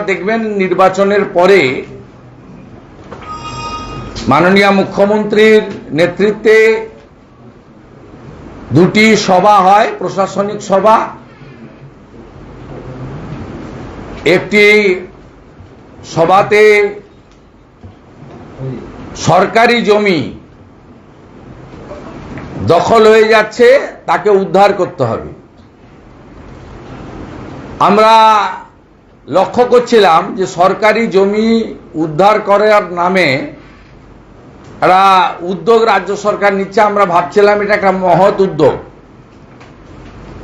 দেখবেন নির্বাচনের পরে মাননীয় মুখ্যমন্ত্রীর নেতৃত্বে দুটি সভা হয়, প্রশাসনিক সভা। একটি সভাতে সরকারি জমি দখল হয়ে যাচ্ছে, তাকে উদ্ধার করতে হবে। আমরা লক্ষ্য করছিলাম যে সরকারি জমি উদ্ধার করার নামে একটা উদ্যোগ রাজ্য সরকার নিচ্ছে। আমরা ভাবছিলাম এটা একটা মহৎ উদ্যোগ।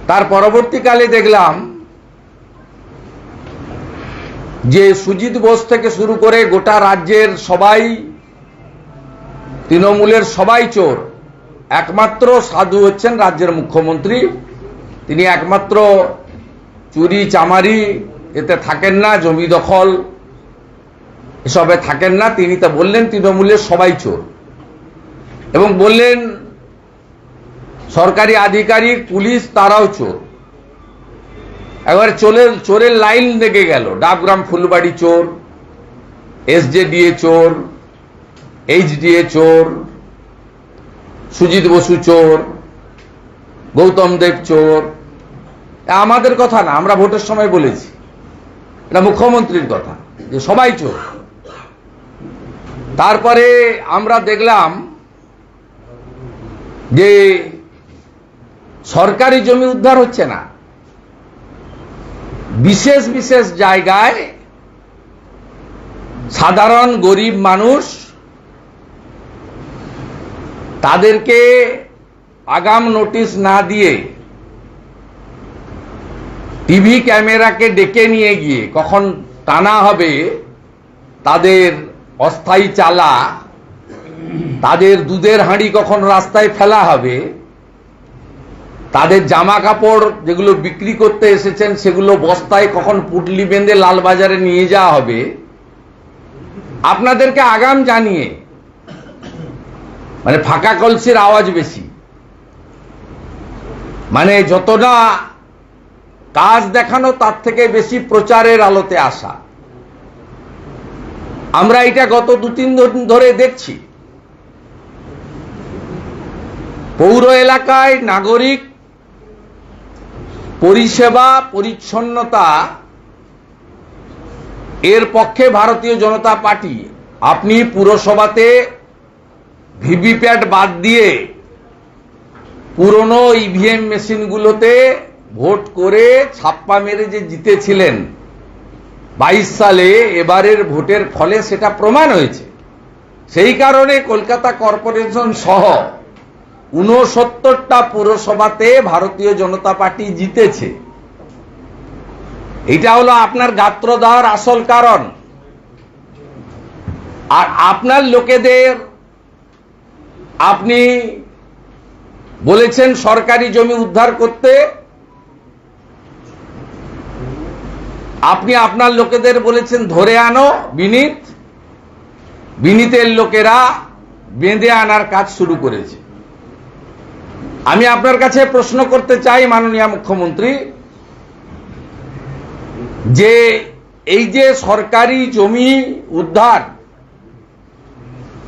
তার পরবর্তীকালে দেখলাম যে সুজিত বোস থেকে শুরু করে গোটা রাজ্যের সবাই, তৃণমূলের সবাই চোর। একমাত্র সাধু হচ্ছেন রাজ্যের মুখ্যমন্ত্রী। তিনি একমাত্র চুরি চামারি এতে থাকেন না, জমি দখল এসবে থাকেন না। তিনি তা বললেন তৃণমূলের সবাই চোর, এবং বললেন সরকারি আধিকারিক, পুলিশ, তারাও চোর। একবারে চোরের লাইন লেগে গেল। ডাবগ্রাম ফুলবাড়ি চোর, এসজেডিএ চোর, এইচডিএ চোর, সুজিত বসু চোর, গৌতম দেব চোর। আমাদের কথা না, আমরা ভোটের সময় বলেছি, এটা মুখ্যমন্ত্রীর কথা যে সবাই চোর। তারপরে আমরা দেখলাম যে সরকারি জমি উদ্ধার হচ্ছে না, বিশেষ বিশেষ জায়গায় সাধারণ গরিব মানুষ, তাদেরকে আগাম নোটিশ না দিয়ে টিভি ক্যামেরাকে ডেকে নিয়ে গিয়ে কখন টানা হবে তাদের অস্থায়ী চালা, তাদের দুধের হাঁড়ি কখন রাস্তায় ফেলা হবে, তাদের জামা কাপড় যেগুলো বিক্রি করতে এসেছেন সেগুলো বস্তায় কখন পুটলি বেঁধে লালবাজারে নিয়ে যাওয়া হবে, আপনাদেরকে আগাম জানিয়ে, মানে ফাঁকা কলসির আওয়াজ বেশি, মানে যতটা কাজ দেখানো তার থেকে বেশি প্রচারের আলোতে আসা। আমরা এটা গত 2-3 দিন ধরে দেখছি। পৌর এলাকায় নাগরিক পরিষেবা, পরিচ্ছন্নতা এর পক্ষে ভারতীয় জনতা পার্টি। আপনি পুরসভাতে ভিভিপ্যাট বাদ দিয়ে পুরনো ইভিএম মেশিনগুলোতে ভোট করে ছাপ্পা মেরে যে জিতেছিলেন 22 সালে, এবারের ভোটের ফলে সেটা প্রমাণ হয়েছে। সেই কারণে কলকাতা কর্পোরেশন সহ 69টা পুরসভাতে ভারতীয় জনতা পার্টি জিতেছে। এটা হলো আপনার গাত্র দেওয়ার আসল কারণ। আর আপনার লোকেদের আপনি বলেছেন সরকারি জমি উদ্ধার করতে, আপনি আপনার লোকেদের বলেছেন ধরে আনো বিনীতের লোকেরা বেঁধে আনার কাজ শুরু করেছে। আমি আপনার কাছে প্রশ্ন করতে চাই মাননীয় মুখ্যমন্ত্রী, যে এই যে সরকারি জমি উদ্ধার,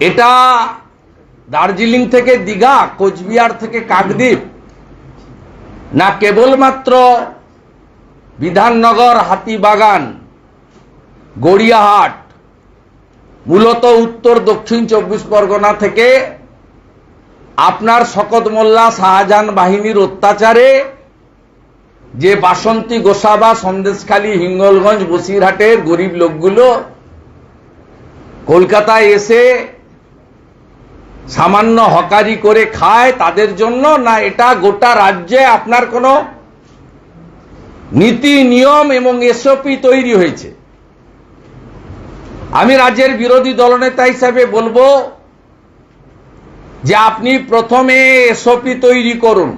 এটা দার্জিলিং থেকে দীঘা, কোচবিহার থেকে কাকদ্বীপ, না কেবলমাত্র বিধাননগর, হাতিবাগান, গড়িয়াহাট, মূলত উত্তর দক্ষিণ 24 পরগনা থেকে আপনার শকত মোল্লা শাহজাহান বাহিনীর অত্যাচারে যে বাসন্তী, গোসাবা, সন্দেশখালী, হিঙ্গলগঞ্জ, বসিরহাটের গরিব লোকগুলো কলকাতায় এসে সামান্য হকারি করে খায়, তাদের জন্য, না এটা গোটা রাজ্যে আপনার কোনো নীতি নিয়ম এবং এসওপি তৈরি হয়েছে? আমি রাজ্যের বিরোধী দলনেতা হিসাবে বলবো যে আপনি প্রথমে এসওপি তৈরি করুন,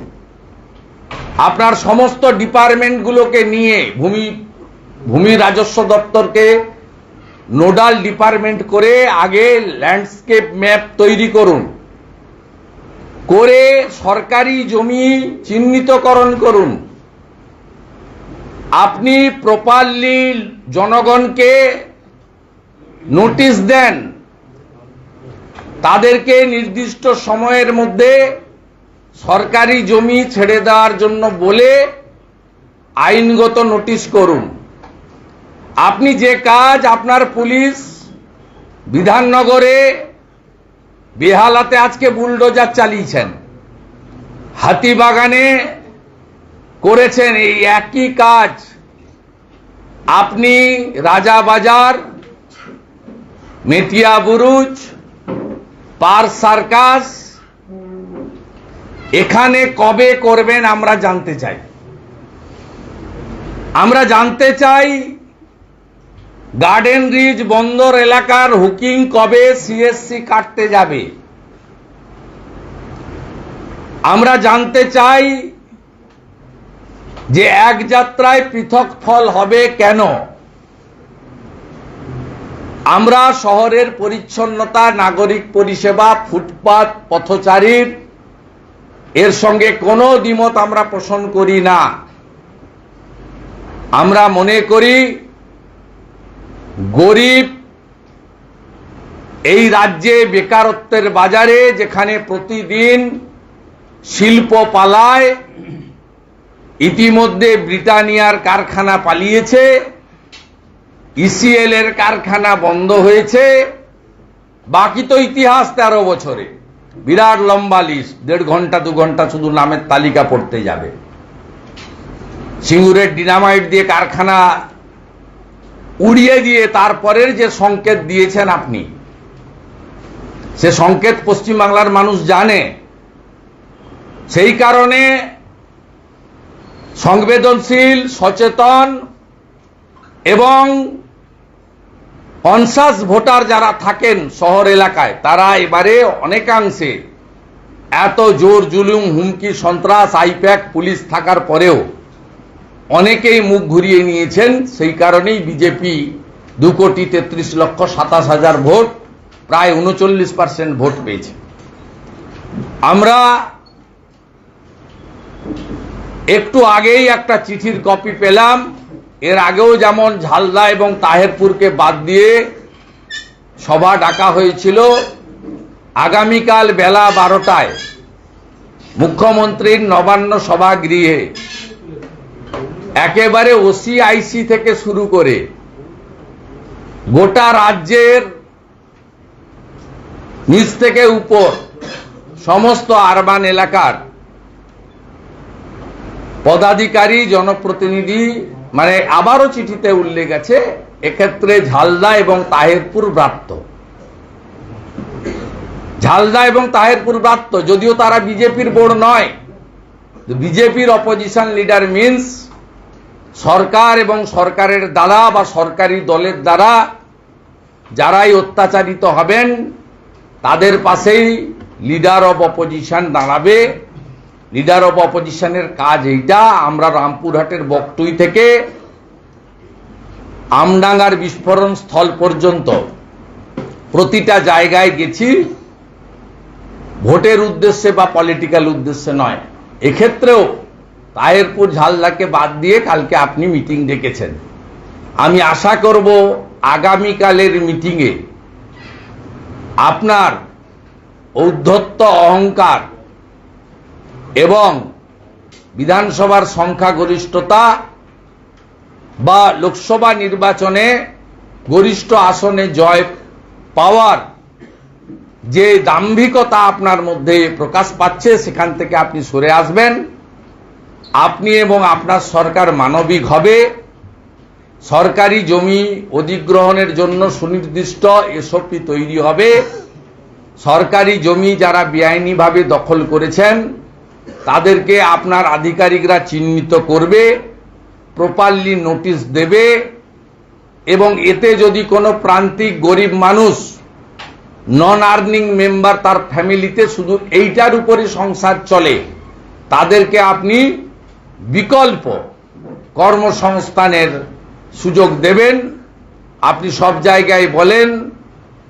আপনার সমস্ত ডিপার্টমেন্টগুলোকে নিয়ে, ভূমি রাজস্ব দপ্তরকে নোডাল ডিপার্টমেন্ট করে আগে ল্যান্ডস্কেপ ম্যাপ তৈরি করুন, করে সরকারি জমি চিহ্নিতকরণ করুন। আপনি প্রপারলি জনগণকে নোটিশ দেন, তাদেরকে নির্দিষ্ট সময়ের মধ্যে সরকারি জমি ছেড়ে দেওয়ার জন্য বলে আইনগত নোটিশ করুন। আপনি যে কাজ আপনার পুলিশ বিধাননগরে বেহালাতে আজকে বুলডোজার চালিয়েছেন, হাতিবাগানে করেছেন, এই একই কাজ আপনি রাজাবাজার, মেটিয়া বুরুজ, পার সার্কাস এখানে কবে করবেন আমরা জানতে চাই। আমরা জানতে চাই গার্ডেন রিজ বন্দর এলাকার হুকিং কবে সিএসসি কাটতে যাবে। আমরা জানতে চাই যে এক যাত্রায় পৃথক ফল হবে কেন। আমরা শহরের পরিচ্ছন্নতা, নাগরিক পরিষেবা, ফুটপাত, পথচারীর এর সঙ্গে কোনো দ্বিমত আমরা পোষণ করি না। আমরা মনে করি গরিব এই রাজ্যে বেকারত্বের বাজারে, যেখানে প্রতিদিন শিল্প পালায়, ইতিমধ্যে ব্রিটানিয়ার কারখানা পালিয়েছে, ইসিএল এর কারখানা বন্ধ হয়েছে, বাকি তো ইতিহাস 13 বছরে, বিরাট লম্বা লিস্ট, 1.5 ঘন্টা 2 ঘন্টা শুধু নামের তালিকা পড়তে যাবে। সিঙ্গুরের ডিনামাইট দিয়ে কারখানা উড়িয়ে দিয়ে তারপরের যে সংকেত দিয়েছেন আপনি, সে সংকেত পশ্চিমবাংলার মানুষ জানে। সেই কারণে সংবেদনশীল, সচেতন এবং কনসাস ভোটার যারা থাকেন শহর এলাকায়, তারা এবারে অনেকাংশে এত জোর জুলুম, হুমকি, সন্ত্রাস, আইপ্যাক, পুলিশ থাকার পরেও অনেকেই মুখ ঘুরিয়ে নিয়েছেন। সেই কারণেই বিজেপি 2,33,27,000 ভোট, প্রায় 39% ভোট পেয়েছে। আমরা একটু আগেই একটা চিঠির কপি পেলাম। এর আগেও যেমন ঝালদা এবং তাহেরপুরকে বাদ দিয়ে সভা ডাকা হয়েছিল, আগামীকাল বেলা 12টায় মুখ্যমন্ত্রীর নবান্ন সভাগৃহে একেবারে ওসিআইসি থেকে শুরু করে গোটা রাজ্যের নিচ থেকে উপর সমস্ত আরবান এলাকার পদাধিকারী, জনপ্রতিনিধি, মানে আবারও চিঠিতে উল্লেখ আছে এক্ষেত্রে ঝালদা এবং তাহেরপুর ব্রাত্য। ঝালদা এবং তাহেরপুর ব্রাত্য, যদিও তারা বিজেপির বোর্ড নয়, বিজেপির অপোজিশন লিডার মিন্স সরকার এবং সরকারের দ্বারা বা সরকারি দলের দ্বারা যারাই অত্যাচারিত হবেন তাদের পাশেই লিডার অব অপোজিশন দাঁড়াবে। লিডার অব অপোজিশনের কাজ এইটা। আমরা রামপুরহাটের বকটুই থেকে আমডাঙ্গার বিস্ফোরণ স্থল পর্যন্ত প্রতিটা জায়গায় গেছি, ভোটের উদ্দেশ্যে বা পলিটিক্যাল উদ্দেশ্যে নয়। এক্ষেত্রেও তাহেরপুর, ঝালদাকে বাদ দিয়ে কালকে আপনি মিটিং ডেকেছেন। আমি আশা করব আগামীকালের মিটিংয়ে আপনার ঔদ্ধত্য, অহংকার এবং বিধানসভার সংখ্যাগরিষ্ঠতা বা লোকসভা নির্বাচনে গরিষ্ঠ আসনে জয় পাওয়ার যে দাম্ভিকতা আপনার মধ্যে প্রকাশ পাচ্ছে, সেখান থেকে আপনি সরে আসবেন। আপনি এবং আপনার সরকার মানবিক হবে। সরকারি জমি অধিগ্রহণের জন্য সুনির্দিষ্ট এসওপি তৈরি হবে। সরকারি জমি যারা বেআইনিভাবে দখল করেছেন তাদেরকে আপনার আধিকারিকরা চিহ্নিত করবে, প্রপারলি নোটিশ দেবে, এবং এতে যদি কোনো প্রান্তিক গরিব মানুষ, নন আর্নিং মেম্বার, তার ফ্যামিলিতে শুধু এইটার উপরে সংসার চলে, তাদেরকে আপনি বিকল্প কর্মসংস্থানের সুযোগ দেবেন। আপনি সব জায়গায় বলেন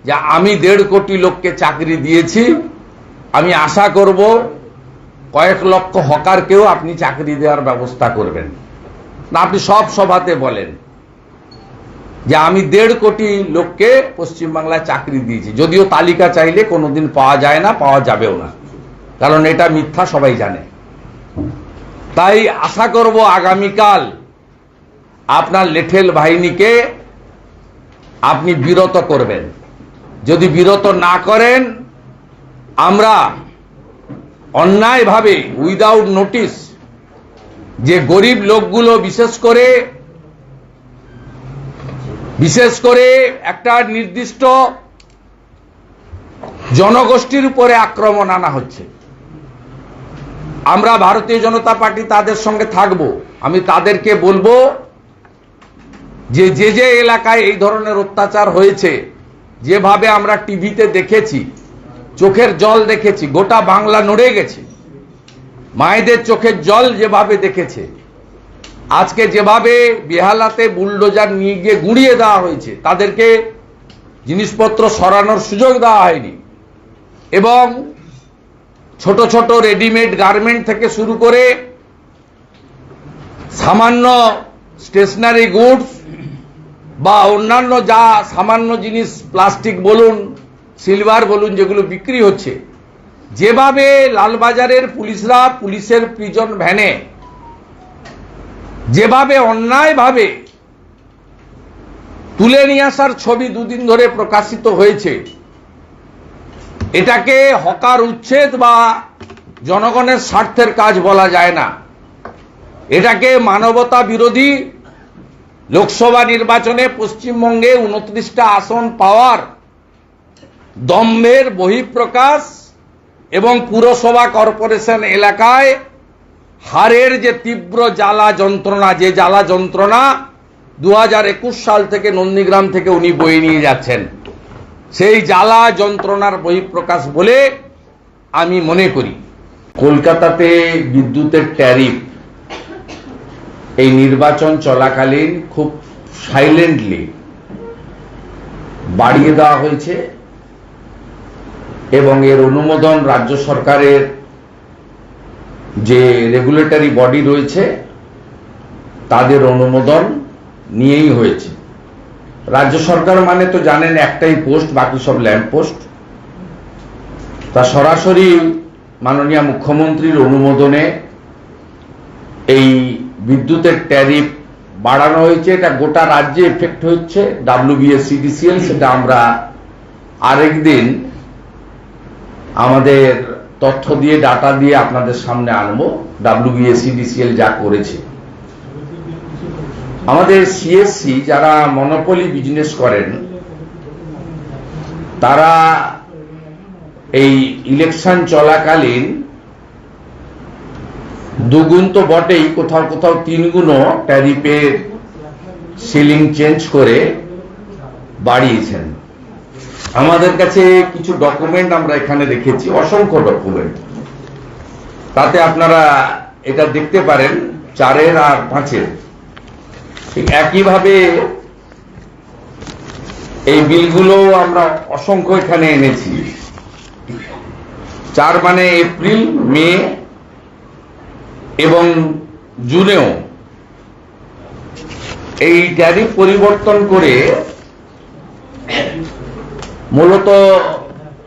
যে আমি 1.5 কোটি লোককে চাকরি দিয়েছি। আমি আশা করব কয়েক লক্ষ হকারকেও আপনি চাকরি দেওয়ার ব্যবস্থা করবেন না। আপনি সব সভাতে বলেন। যে আমি 1.5 কোটি লোককে পশ্চিমবাংলায় চাকরি দিয়েছি, যদিও তালিকা চাইলে কোনোদিন পাওয়া যায় না, পাওয়া যাবেও না, কারণ এটা মিথ্যা, সবাই জানে। তাই আশা করব আগামীকাল আপনার লেঠেল বাহিনীকে আপনি বিরত করবেন। যদি বিরত না করেন, আমরা অন্যায়ভাবে উইদাউট নোটিশ যে গরিব লোকগুলো বিশেষ করে একটা নির্দিষ্ট জনগোষ্ঠীর উপরে আক্রমণ আনা হচ্ছে, আমরা ভারতীয় জনতা পার্টি তাদের সঙ্গে থাকব। আমি তাদেরকে বলবো যে যে এলাকায় এই ধরনের অত্যাচার হয়েছে, যেভাবে আমরা টিভিতে দেখেছি, চোখের জল দেখেছি, গোটা বাংলা নড়ে গেছে, মায়েদের চোখের জল যেভাবে দেখেছে, আজকে যেভাবে বেহালাতে বুলডোজার নিয়ে গিয়ে গুঁড়িয়ে দেওয়া হয়েছে, তাদেরকে জিনিসপত্র সরানোর সুযোগ দেওয়া হয়নি, এবং ছোট ছোট রেডিমেড গার্মেন্ট থেকে শুরু করে সামান্য স্টেশনারি গুডস বা অন্যান্য যা সামান্য জিনিস, প্লাস্টিক বলুন, সিলভার বলুন, যেগুলো বিক্রি হচ্ছে, যেভাবে লালবাজারের পুলিশরা পুলিশের প্রিজন ভ্যানে যেভাবে অন্যায়ভাবে তুলে নিয়ে আসার ছবি দুদিন ধরে প্রকাশিত হয়েছে, এটাকে হকার উচ্ছেদ বা জনগণের স্বার্থের কাজ বলা যায় না, এটাকে মানবতা বিরোধী। লোকসভা নির্বাচনে পশ্চিমবঙ্গে 29টা আসন পাওয়ার দম্ভের বহিঃপ্রকাশ, এবং পুরসভা কর্পোরেশন এলাকায় হারের যে তীব্র জ্বালা যন্ত্রণা, যে জ্বালা যন্ত্রণা 2021 সাল থেকে নন্দীগ্রাম থেকে উনি বয়ে নিয়ে যাচ্ছেন, সেই জ্বালা যন্ত্রণার বহিঃপ্রকাশ বলে আমি মনে করি। কলকাতাতে বিদ্যুতের ট্যারিফ এই নির্বাচন চলাকালীন খুব সাইলেন্টলি বাড়িয়ে দেওয়া হয়েছে, এবং এর অনুমোদন রাজ্য সরকারের যে রেগুলেটরি বডি রয়েছে তাদের অনুমোদন নিয়েই হয়েছে। রাজ্য সরকার মানে তো জানেন একটাই পোস্ট, বাকি সব ল্যাম্প পোস্ট। তা সরাসরি মাননীয় মুখ্যমন্ত্রীর অনুমোদনে এই বিদ্যুতের ট্যারিফ বাড়ানো হয়েছে। এটা গোটা রাজ্যে এফেক্ট হচ্ছে, WBSCDCL, সেটা আমরা আরেকদিন আমাদের তথ্য দিয়ে, ডাটা দিয়ে আপনাদের সামনে আনবো, WBSCDCL যা করেছে। আমাদের CSC যারা মনোপলি বিজনেস করেন, তারা এই ইলেকশন চলাকালীন দুগুণ তো বটেই, কোথাও কোথাও 3 গুণও ট্যারিফের সিলিং চেঞ্জ করে বাড়িয়েছেন। আমাদের কাছে কিছু ডকুমেন্ট আমরা এখানে রেখেছি, অসংখ্য ডকুমেন্ট, তাতে আপনারা এটা দেখতে পারেন 4 আর 5। ঠিক একইভাবে এই বিলগুলো আমরা অসংখ্য এখানে এনেছি। 4 মানে এপ্রিল, মে এবং জুনেও এই ট্যারিফ পরিবর্তন করে মূলত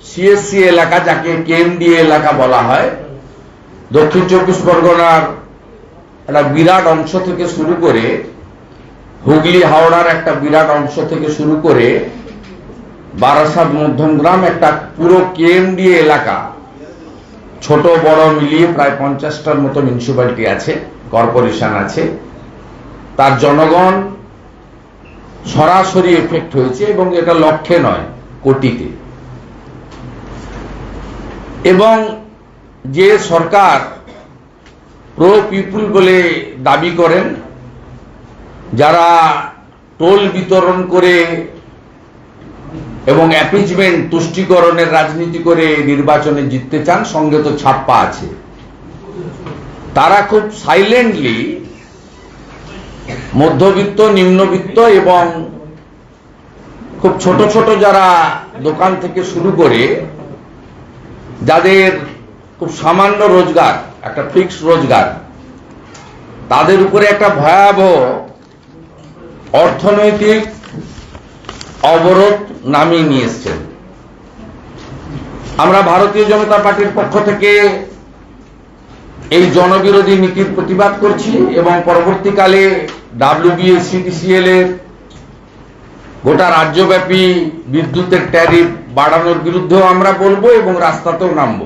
CSC এলাকা, যাকে KMDA এলাকা বলা হয়, দক্ষিণ 24 পরগনার একটা বিরাট অংশ থেকে শুরু করে, হুগলি হাওড়ার একটা বিরাট অংশ থেকে শুরু করে, বারাসাত মধ্যমগ্রাম, একটা পুরো KMDA এলাকা, ছোট বড় মিলিয়ে প্রায় 50টার মতো মিউনিসিপ্যালিটি আছে, কর্পোরেশন আছে, তার জনগণ সরাসরি এফেক্ট হয়েছে, এবং এটা লক্ষে নয়, কোটিতে। এবং যে সরকার প্রো পিপুল বলে দাবি করেন, যারা টোল বিতরণ করে এবং অ্যাপিজমেন্ট, তুষ্টিকরণের রাজনীতি করে নির্বাচনে জিততে চান, সঙ্গে তো ছাপ্পা আছে, তারা খুব সাইলেন্টলি মধ্যবিত্ত, নিম্নবিত্ত এবং খুব ছোট ছোট যারা দোকান থেকে শুরু করে, যাদের খুব সামান্য রোজগার, একটা ফিক্সড রোজগার, তাদের উপরে একটা ভয়াবহ অর্থনৈতিক অবরোধ নামিয়ে নিয়ে এসছেন। আমরা ভারতীয় জনতা পার্টির পক্ষ থেকে এই জনবিরোধী নীতির প্রতিবাদ করছি এবং পরবর্তীকালে WBSCTCL এর গোটা রাজ্যব্যাপী বিদ্যুতের ট্যারিফ বাড়ানোর বিরুদ্ধেও আমরা বলবো এবং রাস্তাতেও নামব।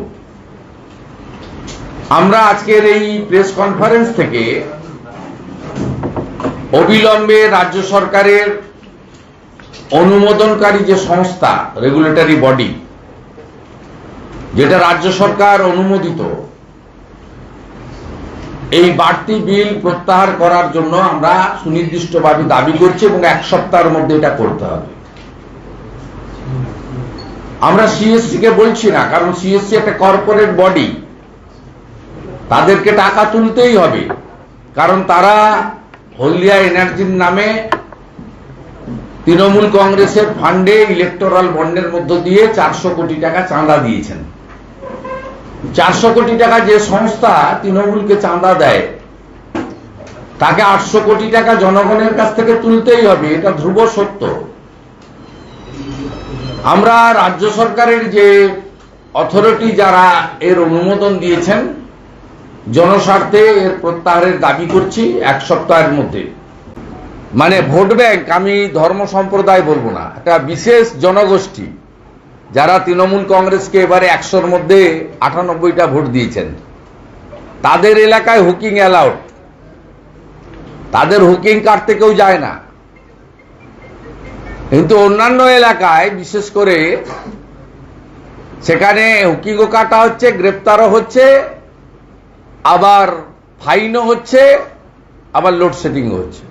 আমরা আজকের এই প্রেস কনফারেন্স থেকে অবিলম্বে রাজ্য সরকারের অনুমোদনকারী যে সংস্থা, রেগুলেটরি বডি, যেটা রাজ্য সরকার অনুমোদিত, এই বাড়তি বিল প্রত্যাহার করার জন্য আমরা সুনির্দিষ্টভাবে দাবি করছি এবং 1 সপ্তাহের মধ্যে এটা করতে হবে। আমরা CSC কে বলছি না, কারণ CSC একটা কর্পোরেট বডি, তাদেরকে টাকা তুলতেই হবে, কারণ তারা হলদিয়া এনার্জির নামে তৃণমূল কংগ্রেসের ফান্ডে ইলেকটোরাল বন্ডের মধ্য দিয়ে 400 কোটি টাকা চাঁদা দিয়েছেন। 400 কোটি টাকা যে সংস্থা তৃণমূলকে চাঁদা দেয়, তাকে 800 কোটি টাকা জনগণের কাছ থেকে তুলতেই হবে, এটা ধ্রুব সত্য। আমরা রাজ্য সরকারের যে অথরিটি যারা এর অনুমোদন দিয়েছেন, জনস্বার্থে এর প্রত্যাহারের দাবি করছি 1 সপ্তাহের মধ্যে। মানে ভোট ব্যাংক, আমি ধর্ম সম্প্রদায় বলবো না, একটা বিশেষ জনগোষ্ঠী যারা তৃণমূল কংগ্রেসকে এবারে 100-র মধ্যে 98টা ভোট দিয়েছেন, তাদের এলাকায় হুকিং অ্যালাউড, তাদের হুকিং কাটতে কেউ যায় না। কিন্তু অন্যান্য এলাকায় বিশেষ করে সেখানে হুকিংও কাটা হচ্ছে, গ্রেপ্তারও হচ্ছে, আবার ফাইনও হচ্ছে, আবার লোডশেডিংও হচ্ছে।